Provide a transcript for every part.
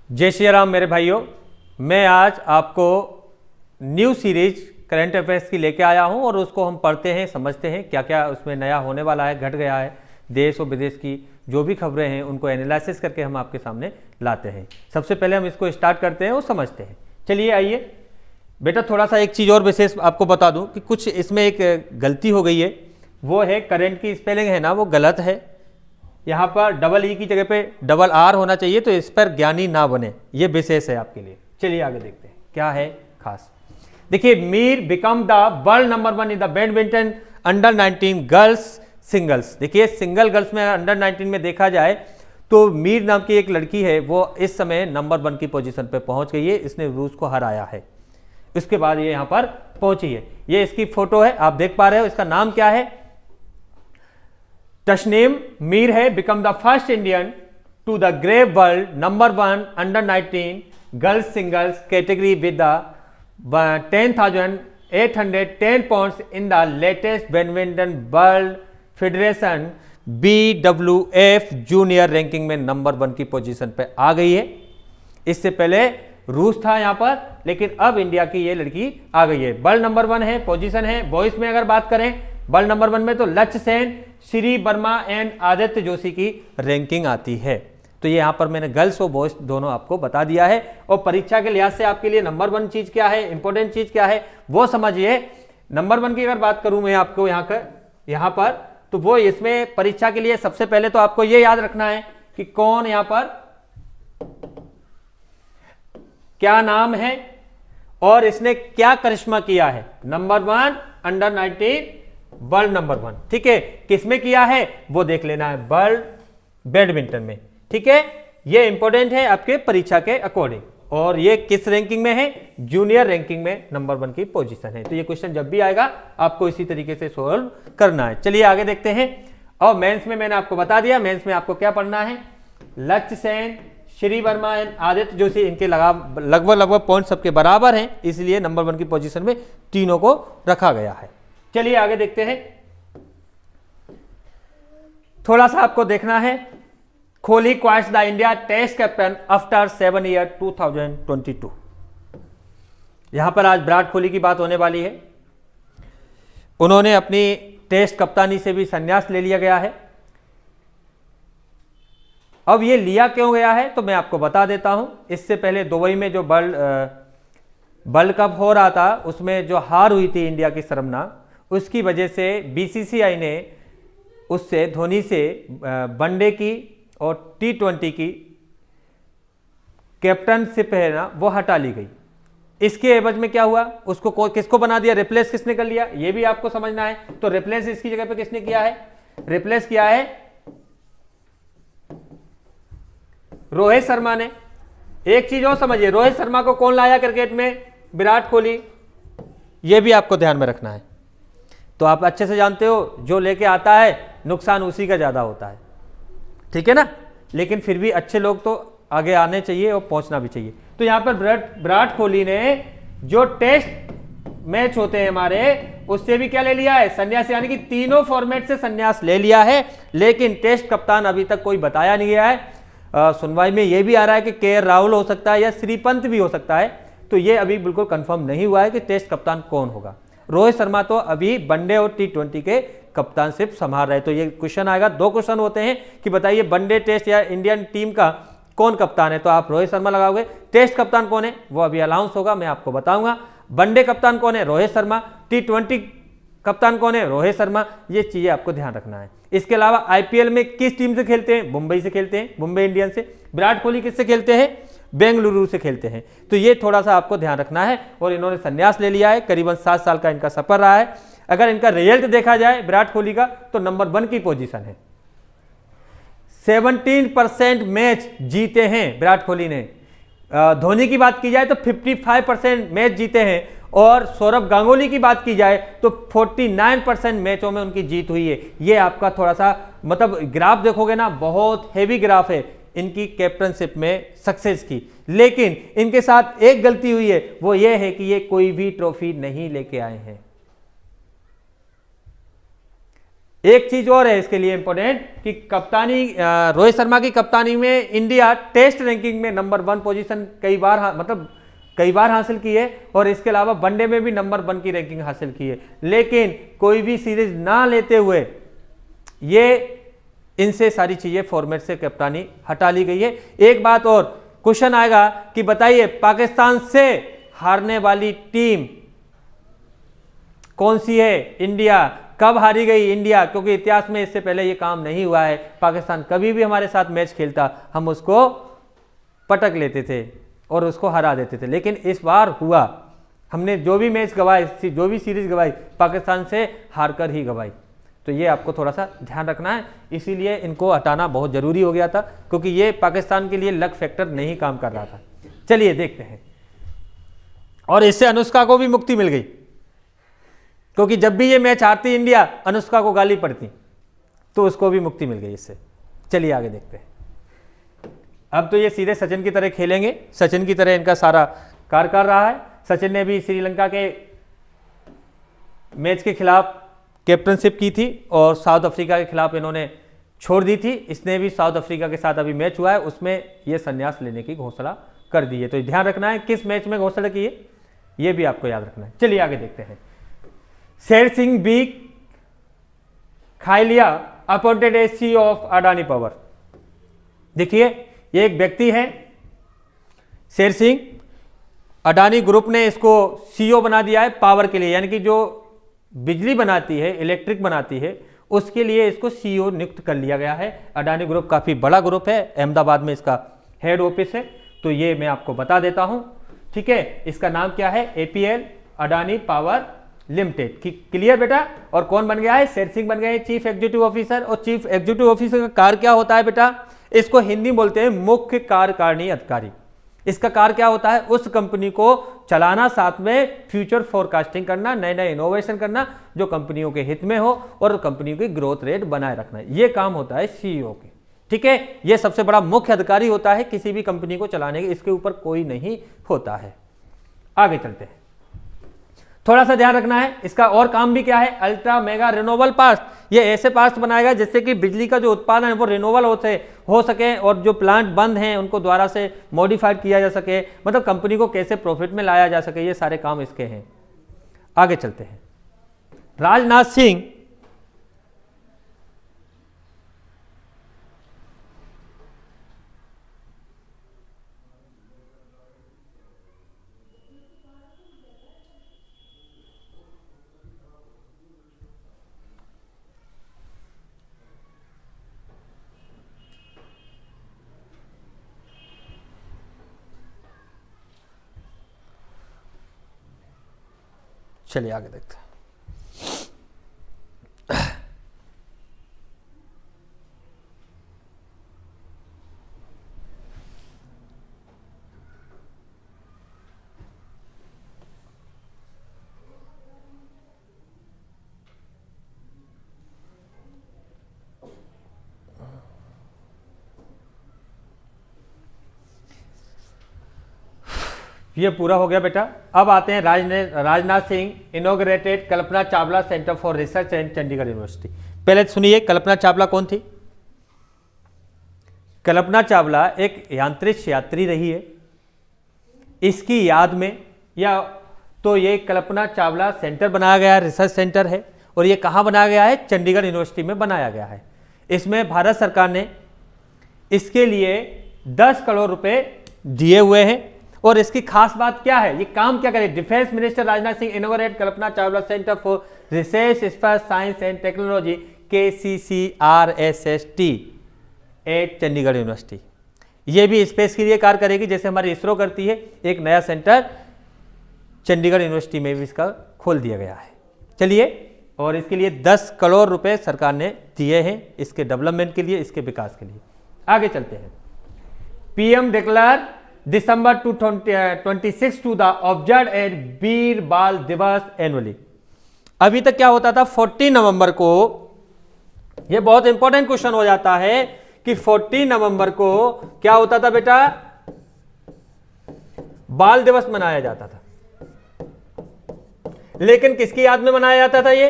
जय श्री राम मेरे भाइयों। मैं आज आपको न्यू सीरीज करंट अफेयर्स की लेके आया हूं और उसको हम पढ़ते हैं, समझते हैं क्या क्या उसमें नया होने वाला है, घट गया है। देश और विदेश की जो भी खबरें हैं उनको एनालिसिस करके हम आपके सामने लाते हैं। सबसे पहले हम इसको स्टार्ट करते हैं और समझते हैं। चलिए आइए बेटा, थोड़ा सा एक चीज़ और विशेष आपको बता दूं कि कुछ इसमें एक गलती हो गई है, वो है करंट की स्पेलिंग है ना, वो गलत है। यहाँ पर डबल ई की जगह पे डबल आर होना चाहिए, तो इस पर ज्ञानी ना बने, ये विशेष है आपके लिए। चलिए आगे देखते हैं क्या है खास। देखिए, Mir become the world number 1 in the badminton under 19 girls singles. देखिए, सिंगल गर्ल्स में अंडर 19 में देखा जाए तो मीर नाम की एक लड़की है, वो इस समय नंबर 1 की पोजीशन पे पहुंच गई है। इसने रूस को हराया है, इसके बाद ये यहां पर पहुंची है। ये इसकी फोटो है, आप देख पा रहे हो। इसका नाम क्या है? तस्नीम मीर है। Become the first Indian to the grab world number 1 under 19 girls singles category with the 10,810 points in the latest badminton world federation BWF junior ranking में नंबर 1 की पोजीशन पे आ गई है। इससे पहले रूस था यहां पर, लेकिन अब इंडिया की ये लड़की आ गई है। वर्ल्ड नंबर 1 है, पोजीशन है। बॉयज में अगर बात करें वर्ल्ड नंबर 1 में तो लक्ष्य सेन, श्री वर्मा एंड आदित्य जोशी की रैंकिंग आती है। तो ये यहां पर मैंने गर्ल्स और बॉयज दोनों आपको बता दिया है। और परीक्षा के लिहाज से आपके लिए नंबर 1 चीज क्या है, इंपॉर्टेंट चीज क्या है, वो समझिए। नंबर 1 की अगर बात करूं मैं आपको यहां पर, तो वो इसमें परीक्षा के लिए सबसे पहले तो आपको ये याद रखना है कि कौन यहां पर क्या नाम है और इसने क्या करिश्मा किया है। नंबर 1 अंडर 19 वर्ल्ड नंबर 1, ठीक है। किसमें किया है वो देख लेना है, वर्ल्ड बैडमिंटन में, ठीक है। ये इंपॉर्टेंट है आपके परीक्षा के अकॉर्डिंग। और ये किस रैंकिंग में है? जूनियर रैंकिंग में नंबर 1 की पोजीशन है। तो ये क्वेश्चन जब भी आएगा आपको इसी तरीके से सोल्व करना है। चलिए आगे देखते हैं। और मेंस में मैंने आपको बता दिया, मेंस में आपको क्या पढ़ना है। लक्ष्य सेन, श्री वर्मा एंड आदित्य जोशी, इनके लगभग पॉइंट सबके बराबर हैं, इसलिए नंबर 1 की पोजीशन में तीनों को रखा गया है। चलिए आगे देखते हैं। थोड़ा सा आपको देखना है। Kohli quits the India test captain after 7 year 2022। यहां पर आज विराट कोहली की बात होने वाली है। उन्होंने अपनी टेस्ट कप्तानी से भी संन्यास ले लिया गया है। अब ये लिया क्यों गया है तो मैं आपको बता देता हूं। इससे पहले दुबई में जो वर्ल्ड कप हो रहा था, उसमें जो हार हुई थी इंडिया की शर्मनाक, उसकी वजह से BCCI ने उससे, धोनी से वनडे की और T20 की कैप्टनशिप है ना, वो हटा ली गई। इसके एवज में क्या हुआ, उसको किसको बना दिया, रिप्लेस किसने कर लिया, ये भी आपको समझना है। तो रिप्लेस इसकी जगह पे किसने किया है? रिप्लेस किया है रोहित शर्मा ने। एक चीज और समझिए, रोहित शर्मा को कौन लाया क्रिकेट में? विराट कोहली। यह भी आपको ध्यान में रखना है। तो आप अच्छे से जानते हो, जो लेके आता है नुकसान उसी का ज्यादा होता है, ठीक है ना। लेकिन फिर भी अच्छे लोग तो आगे आने चाहिए और पहुंचना भी चाहिए। तो यहां पर विराट कोहली ने जो टेस्ट मैच होते हैं हमारे, उससे भी क्या ले लिया है? संन्यास, यानी कि तीनों फॉर्मेट से संन्यास ले लिया है। लेकिन टेस्ट कप्तान अभी तक कोई बताया नहीं गया है। सुनवाई में यह भी आ रहा है कि KL राहुल हो सकता है या श्रीपंत भी हो सकता है। तो यह अभी बिल्कुल कंफर्म नहीं हुआ है कि टेस्ट कप्तान कौन होगा। रोहित शर्मा तो अभी वनडे और T20 के कप्तानशिप संभाल रहे। तो ये क्वेश्चन आएगा, 2 क्वेश्चन होते हैं कि बताइए वनडे, टेस्ट या इंडियन टीम का कौन कप्तान है, तो आप रोहित शर्मा लगाओगे। टेस्ट कप्तान कौन है वो अभी अनाउंस होगा, मैं आपको बताऊंगा। वनडे कप्तान कौन है? रोहित शर्मा। T20 कप्तान कौन है? रोहित शर्मा। ये चीजें आपको ध्यान रखना है। इसके अलावा IPL में किस टीम से खेलते हैं? मुंबई से खेलते हैं, मुंबई इंडियंस से। विराट कोहली किससे खेलते हैं? बेंगलुरु से खेलते हैं। तो ये थोड़ा सा आपको ध्यान रखना है। और इन्होंने संन्यास ले लिया है, करीबन 7 साल का इनका सफर रहा है। अगर इनका रिजल्ट देखा जाए विराट कोहली का, तो नंबर 1 की पोजीशन है। 17% मैच जीते हैं विराट कोहली ने। धोनी की बात की जाए तो 55% मैच जीते हैं। और सौरभ गांगुली की बात की जाए तो 49% मैचों में उनकी जीत हुई है। ये आपका थोड़ा सा मतलब ग्राफ देखोगे ना, बहुत हेवी ग्राफ है इनकी कैप्टनशिप में सक्सेस की। लेकिन इनके साथ एक गलती हुई है, वो ये है कि ये कोई भी ट्रॉफी नहीं लेके आए हैं। एक चीज और है इसके लिए इंपॉर्टेंट कि कप्तानी रोहित शर्मा की कप्तानी में इंडिया टेस्ट रैंकिंग में नंबर 1 पोजीशन कई बार हासिल की है, और इसके अलावा वनडे में भी नंबर 1 की रैंकिंग हासिल की है। लेकिन कोई भी सीरीज ना लेते हुए ये इनसे सारी चीजें फॉर्मेट से कप्तानी हटा ली गई है। एक बात और क्वेश्चन आएगा कि बताइए पाकिस्तान से हारने वाली टीम कौन सी है? इंडिया। कब हारी गई इंडिया? क्योंकि इतिहास में इससे पहले ये काम नहीं हुआ है। पाकिस्तान कभी भी हमारे साथ मैच खेलता हम उसको पटक लेते थे और उसको हरा देते थे, लेकिन इस बार हुआ। हमने जो भी मैच गवाए, जो भी सीरीज गवाई, पाकिस्तान से हारकर ही गवाई। तो ये आपको थोड़ा सा ध्यान रखना है, इसीलिए इनको हटाना बहुत जरूरी हो गया था, क्योंकि ये पाकिस्तान के लिए लक फैक्टर नहीं काम कर रहा था। चलिए देखते हैं। और इससे अनुष्का को भी मुक्ति मिल गई, क्योंकि जब भी ये मैच हारती इंडिया अनुष्का को गाली पड़ती, तो उसको भी मुक्ति मिल गई इससे। चलिए आगे देखते हैं। अब तो ये सीधे सचिन की तरह खेलेंगे, सचिन की तरह इनका सारा कार्य कर रहा है। सचिन ने भी श्रीलंका के मैच के खिलाफ कैप्टनशिप की थी और साउथ अफ्रीका के खिलाफ इन्होंने छोड़ दी थी। इसने भी साउथ अफ्रीका के साथ अभी मैच हुआ है, उसमें ये संन्यास लेने की घोषणा कर दी है। तो ध्यान रखना है किस मैच में घोषणा की है, ये भी आपको याद रखना है। चलिए आगे देखते हैं। Sher Singh B Khyalia appointed as CEO of Adani power. देखिए ये एक व्यक्ति है शेर सिंह, अडानी ग्रुप ने इसको CEO बना दिया है पावर के लिए, यानी कि जो बिजली बनाती है, इलेक्ट्रिक बनाती है, उसके लिए इसको CEO नियुक्त कर लिया गया है। अडानी ग्रुप काफी बड़ा ग्रुप है, अहमदाबाद में इसका हेड ऑफिस है। तो ये मैं आपको बता देता हूं, ठीक है। इसका नाम क्या है? APL Adani power limited. Clear बेटा? और कौन बन गया है? शेर सिंह बन गए हैं चीफ एग्जीक्यूटिव ऑफिसर। और चीफ एग्जीक्यूटिव ऑफिसर का कार्य क्या होता है बेटा? इसको हिंदी में बोलते हैं मुख्य कार्यकारिणी अधिकारी। इसका कार्य क्या होता है? उस कंपनी को चलाना, साथ में फ्यूचर फोरकास्टिंग करना, नए नए इनोवेशन करना जो कंपनियों के हित में हो और कंपनियों की ग्रोथ रेट बनाए रखना। ये काम होता है CEO के, ठीक है। ये सबसे बड़ा मुख्य अधिकारी होता है किसी भी कंपनी को चलाने के, इसके ऊपर कोई नहीं होता है। आगे चलते हैं, थोड़ा सा ध्यान रखना है। इसका और काम भी क्या है? Ultra mega renewable parts. ये ऐसे पार्ट्स बनाएगा जिससे कि बिजली का जो उत्पादन है वो रिन्यूएबल हो सके और जो प्लांट बंद हैं उनको दोबारा से मॉडिफाइड किया जा सके, मतलब कंपनी को कैसे प्रॉफिट में लाया जा सके, ये सारे काम इसके हैं। आगे चलते हैं। राजनाथ सिंह चलिए आगे देखते हैं। ये पूरा हो गया बेटा। अब आते हैं Rajnath Singh inaugurated Kalpana Chawla centre for research and Chandigarh university. पहले सुनिए, कल्पना चावला कौन थी? कल्पना चावला एक अंतरिक्ष यात्री रही है। इसकी याद में या तो ये कल्पना चावला सेंटर बनाया गया, रिसर्च सेंटर है, और ये कहाँ बनाया गया है? चंडीगढ़ यूनिवर्सिटी में बनाया गया है। इसमें भारत सरकार ने इसके लिए 10 करोड़ रुपए दिए हुए हैं। और इसकी खास बात क्या है? ये काम क्या करे? Defence minister Rajnath Singh innovate Kalpana Chawla centre for research space science and technology KCCRSST at Chandigarh university. ये भी स्पेस के लिए कार्य करेगी जैसे हमारी इसरो करती है। एक नया सेंटर चंडीगढ़ यूनिवर्सिटी में भी इसका खोल दिया गया है। चलिए, और इसके लिए 10 करोड़ रुपए सरकार ने दिए हैं इसके डेवलपमेंट के लिए, इसके विकास के लिए। आगे चलते हैं। PM declare December 26 to the observed at वीर बाल दिवस एनुअली। अभी तक क्या होता था? 14 नवंबर को, यह बहुत इंपॉर्टेंट क्वेश्चन हो जाता है कि 14 नवंबर को क्या होता था बेटा? बाल दिवस मनाया जाता था। लेकिन किसकी याद में मनाया जाता था? ये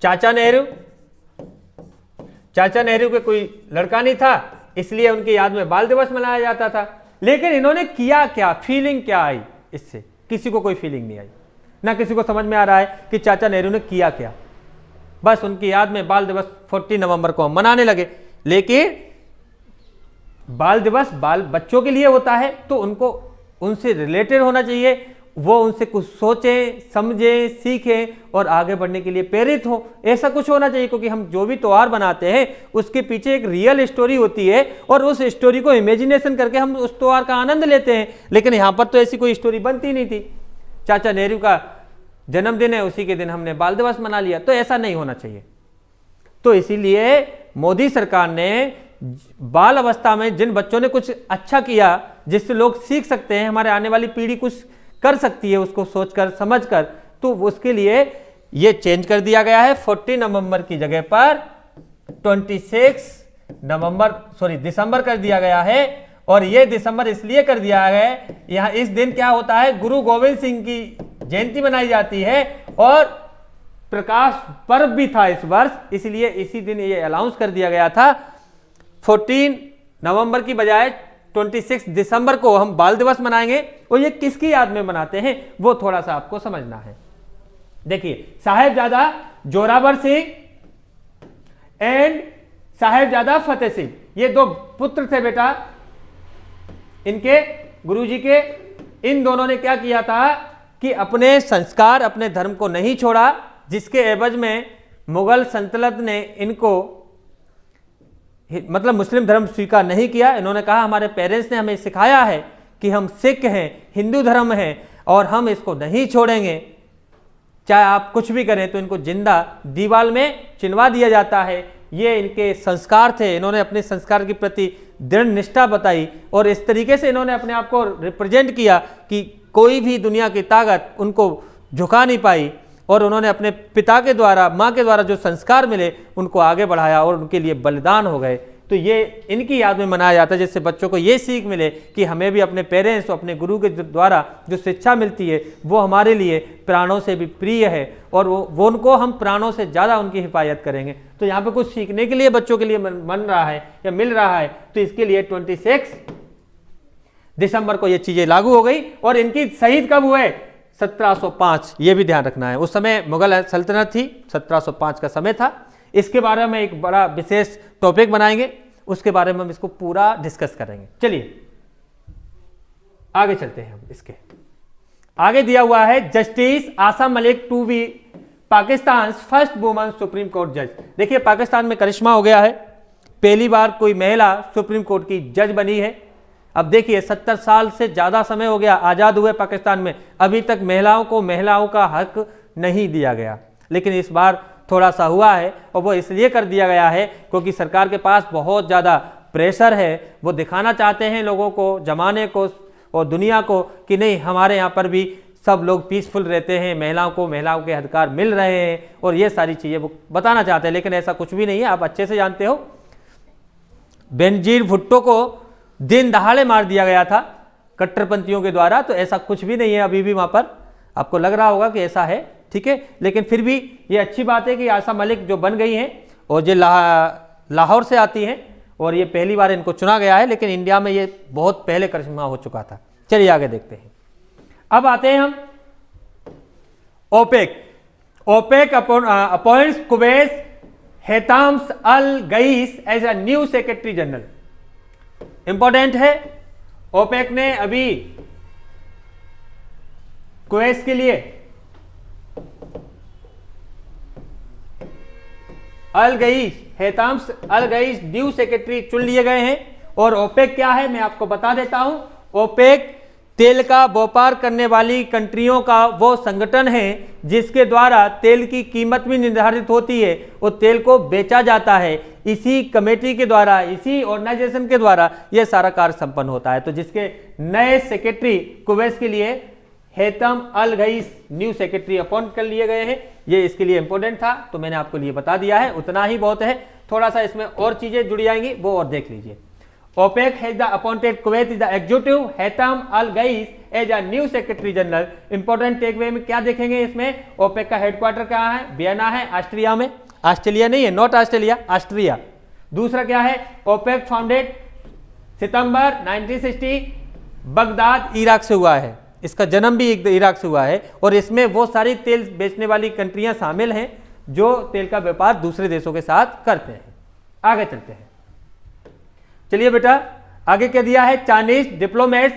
चाचा नेहरू के कोई लड़का नहीं था, इसलिए उनकी याद में बाल दिवस मनाया जाता था। लेकिन इन्होंने किया क्या, फीलिंग क्या आई इससे? किसी को कोई फीलिंग नहीं आई, ना किसी को समझ में आ रहा है कि चाचा नेहरू ने किया क्या। बस उनकी याद में बाल दिवस 14 नवंबर को हम मनाने लगे। लेकिन बाल दिवस बाल बच्चों के लिए होता है, तो उनको उनसे रिलेटेड होना चाहिए, वो उनसे कुछ सोचें, समझें, सीखें और आगे बढ़ने के लिए प्रेरित हो, ऐसा कुछ होना चाहिए। क्योंकि हम जो भी त्योहार बनाते हैं उसके पीछे एक रियल स्टोरी होती है और उस स्टोरी को इमेजिनेशन करके हम उस त्योहार का आनंद लेते हैं। लेकिन यहाँ पर तो ऐसी कोई स्टोरी बनती नहीं थी। चाचा नेहरू का जन्मदिन है, उसी के दिन हमने बाल दिवस मना लिया, तो ऐसा नहीं होना चाहिए। तो इसीलिए मोदी सरकार ने बाल अवस्था में जिन बच्चों ने कुछ अच्छा किया, जिससे लोग सीख सकते हैं, हमारे आने वाली पीढ़ी कुछ कर सकती है उसको सोचकर समझकर, तो उसके लिए ये चेंज कर दिया गया है। 14 नवंबर की जगह पर 26 दिसंबर कर दिया गया है। और ये दिसंबर इसलिए कर दिया गया है, यहाँ इस दिन क्या होता है, गुरु गोविंद सिंह की जयंती मनाई जाती है और प्रकाश पर्व भी था इस वर्ष, इसलिए इसी दिन ये अनाउंस कर दिया गया था। 14 नवंबर की बजाय 26 दिसंबर को हम बाल दिवस मनाएंगे। और ये किसकी याद में मनाते हैं वो थोड़ा सा आपको समझना है। देखिए, साहेबजादा जोरावर सिंह एंड साहेबजादा फतेह सिंह, ये दो पुत्र थे बेटा इनके गुरुजी के। इन दोनों ने क्या किया था कि अपने संस्कार, अपने धर्म को नहीं छोड़ा, जिसके एवज में मुगल सल्तनत ने इनको मतलब मुस्लिम धर्म स्वीकार नहीं किया। इन्होंने कहा हमारे पेरेंट्स ने हमें सिखाया है कि हम सिख हैं, हिंदू धर्म हैं और हम इसको नहीं छोड़ेंगे, चाहे आप कुछ भी करें। तो इनको जिंदा दीवार में चिनवा दिया जाता है। ये इनके संस्कार थे। इन्होंने अपने संस्कार के प्रति दृढ़ निष्ठा बताई और इस तरीके से इन्होंने अपने आप को रिप्रेजेंट किया कि कोई भी दुनिया की ताकत उनको झुका नहीं पाई। और उन्होंने अपने पिता के द्वारा, माँ के द्वारा जो संस्कार मिले उनको आगे बढ़ाया और उनके लिए बलिदान हो गए। तो ये इनकी याद में मनाया जाता है, जिससे बच्चों को ये सीख मिले कि हमें भी अपने पेरेंट्स, अपने गुरु के द्वारा जो शिक्षा मिलती है वो हमारे लिए प्राणों से भी प्रिय है और वो उनको हम प्राणों से ज़्यादा उनकी हिफाजत करेंगे। तो यहाँ पे कुछ सीखने के लिए बच्चों के लिए बन रहा है या मिल रहा है, तो इसके लिए 26 दिसंबर को ये चीज़ें लागू हो गई। और इनकी शहीद कब हुए? 1705, ये भी ध्यान रखना है। उस समय मुगल सल्तनत थी, 1705 का समय था। इसके बारे में एक बड़ा विशेष टॉपिक बनाएंगे, उसके बारे में हम इसको पूरा डिस्कस करेंगे। चलिए आगे चलते हैं। हम इसके आगे दिया हुआ है justice Asha Malik to be Pakistan first woman supreme court जज। देखिए, पाकिस्तान में करिश्मा हो गया है, पहली बार कोई महिला सुप्रीम कोर्ट की जज बनी है। अब देखिए, 70 साल से ज़्यादा समय हो गया आज़ाद हुए पाकिस्तान में, अभी तक महिलाओं का हक नहीं दिया गया। लेकिन इस बार थोड़ा सा हुआ है और वो इसलिए कर दिया गया है क्योंकि सरकार के पास बहुत ज़्यादा प्रेशर है। वो दिखाना चाहते हैं लोगों को, जमाने को और दुनिया को कि नहीं, हमारे यहाँ पर भी सब लोग पीसफुल रहते हैं, महिलाओं के अधिकार मिल रहे हैं और ये सारी चीज़ें वो बताना चाहते हैं। लेकिन ऐसा कुछ भी नहीं है। आप अच्छे से जानते हो, बेनजीर भुट्टो को दिन दहाड़े मार दिया गया था कट्टरपंथियों के द्वारा। तो ऐसा कुछ भी नहीं है अभी भी वहाँ पर। आपको लग रहा होगा कि ऐसा है, ठीक है, लेकिन फिर भी ये अच्छी बात है कि आशा मलिक जो बन गई हैं और ये लाहौर से आती हैं और ये पहली बार इनको चुना गया है। लेकिन इंडिया में ये बहुत पहले करिश्मा हो चुका था। चलिए आगे देखते हैं। अब आते हैं हम OPEC appoints Kuwait's Haitham al Ghais as a new secretary general. Important है, ओपेक ने अभी कुवैस के लिए हेताम्स अल गईस न्यू सेक्रेटरी चुन लिए गए हैं। और ओपेक क्या है मैं आपको बता देता हूं। ओपेक तेल का व्यापार करने वाली कंट्रियों का वो संगठन है जिसके द्वारा तेल की कीमत भी निर्धारित होती है और तेल को बेचा जाता है। इसी कमेटी के द्वारा, इसी ऑर्गेनाइजेशन के द्वारा यह सारा कार्य संपन्न होता है। तो जिसके नए सेक्रेटरी कुवैत के लिए हेतम अल गईस न्यू सेक्रेटरी अपॉइंट कर लिए गए हैं। ये इसके लिए इंपॉर्टेंट था, तो मैंने आपको लिए बता दिया है, उतना ही बहुत है। थोड़ा सा इसमें और चीजें जुड़ी आएंगी, वो और देख लीजिए। OPEC has the appointed Kuwait is the executive Haitham Al Ghais as a new secretary general। Important takeaway में क्या देखेंगे इसमें, OPEC का हेडक्वार्टर कहाँ है, वियना है, ऑस्ट्रिया में, ऑस्ट्रेलिया नहीं है, नॉट ऑस्ट्रेलिया, ऑस्ट्रिया। दूसरा क्या है, OPEC फाउंडेड सितंबर 1960 बगदाद इराक से हुआ है, इसका जन्म भी इराक से हुआ है, और इसमें वो सारी तेल बेचने वाली कंट्रियां शामिल हैं जो तेल का व्यापार दूसरे देशों के साथ करते हैं। आगे चलते हैं, चलिए बेटा आगे क्या दिया है, Chinese diplomats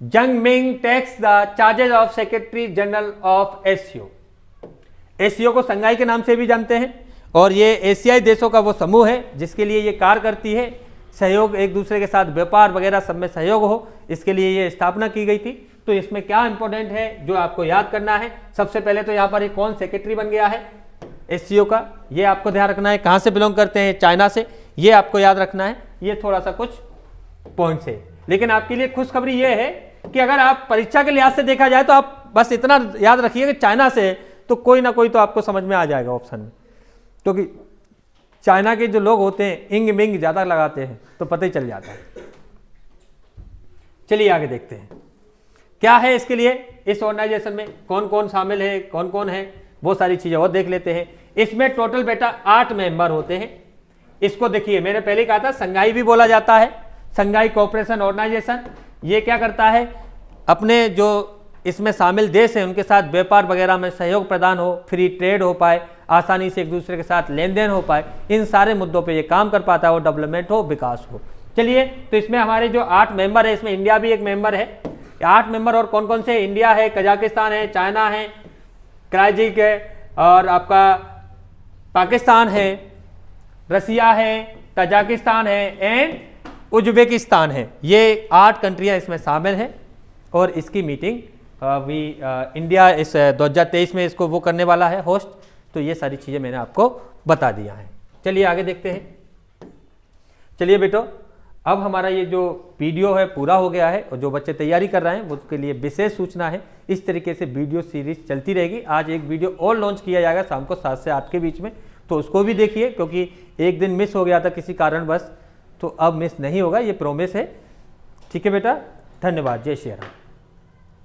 Zhang Ming takes the charges of secretary general of SCO. SCO को संघाई के नाम से भी जानते हैं, और ये एशियाई देशों का वो समूह है जिसके लिए ये कार्य करती है, सहयोग एक दूसरे के साथ व्यापार वगैरह सब में सहयोग हो, इसके लिए ये स्थापना की गई थी। तो इसमें क्या इंपॉर्टेंट है जो आपको याद करना है, सबसे पहले तो यहाँ पर एक कौन सेक्रेटरी बन गया है एससीओ का, ये आपको ध्यान रखना है, कहाँ से बिलोंग करते हैं, चाइना से, ये आपको याद रखना है। ये थोड़ा सा कुछ पॉइंट्स है, लेकिन आपके लिए खुशखबरी ये है कि अगर आप परीक्षा के लिहाज से देखा जाए तो आप बस इतना याद रखिए कि चाइना से, तो कोई ना कोई तो आपको समझ में आ जाएगा ऑप्शन में, क्योंकि चाइना के जो लोग होते हैं इंग मिंग ज्यादा लगाते हैं तो पता ही चल जाता है। चलिए आगे देखते हैं क्या है इसके लिए, इस ऑर्गेनाइजेशन में कौन कौन शामिल है, कौन कौन है, वो सारी चीजें और देख लेते हैं। इसमें टोटल बेटा 8 मेंबर होते हैं। इसको देखिए, मैंने पहले कहा था संघाई भी बोला जाता है, संघाई कोऑपरेशन ऑर्गेनाइजेशन। ये क्या करता है, अपने जो इसमें शामिल देश हैं उनके साथ व्यापार वगैरह में सहयोग प्रदान हो, फ्री ट्रेड हो पाए, आसानी से एक दूसरे के साथ लेन देन हो पाए, इन सारे मुद्दों पे ये काम कर पाता है, और डेवलपमेंट हो, विकास हो। चलिए, तो इसमें हमारे जो 8 मेंबर है, इसमें इंडिया भी एक मेंबर है। 8 मेंबर और कौन कौन से, इंडिया है, कजाकिस्तान है, चाइना है, क्राइजिक है, और आपका पाकिस्तान है, रसिया है, तजाकिस्तान है एंड उज्बेकिस्तान है। ये 8 कंट्रियां इसमें शामिल हैं, और इसकी मीटिंग इंडिया इस 2023 में इसको वो करने वाला है होस्ट। तो ये सारी चीज़ें मैंने आपको बता दिया है। चलिए आगे देखते हैं। चलिए बेटो, अब हमारा ये जो वीडियो है पूरा हो गया है, और जो बच्चे तैयारी कर रहे हैं उसके लिए विशेष सूचना है, इस तरीके से वीडियो सीरीज चलती रहेगी। आज एक वीडियो और लॉन्च किया जाएगा शाम को 7 से 8 के बीच में, तो उसको भी देखिए, क्योंकि एक दिन मिस हो गया था किसी कारणवश, तो अब मिस नहीं होगा, ये प्रॉमिस है। ठीक है बेटा, धन्यवाद, जय श्री राम।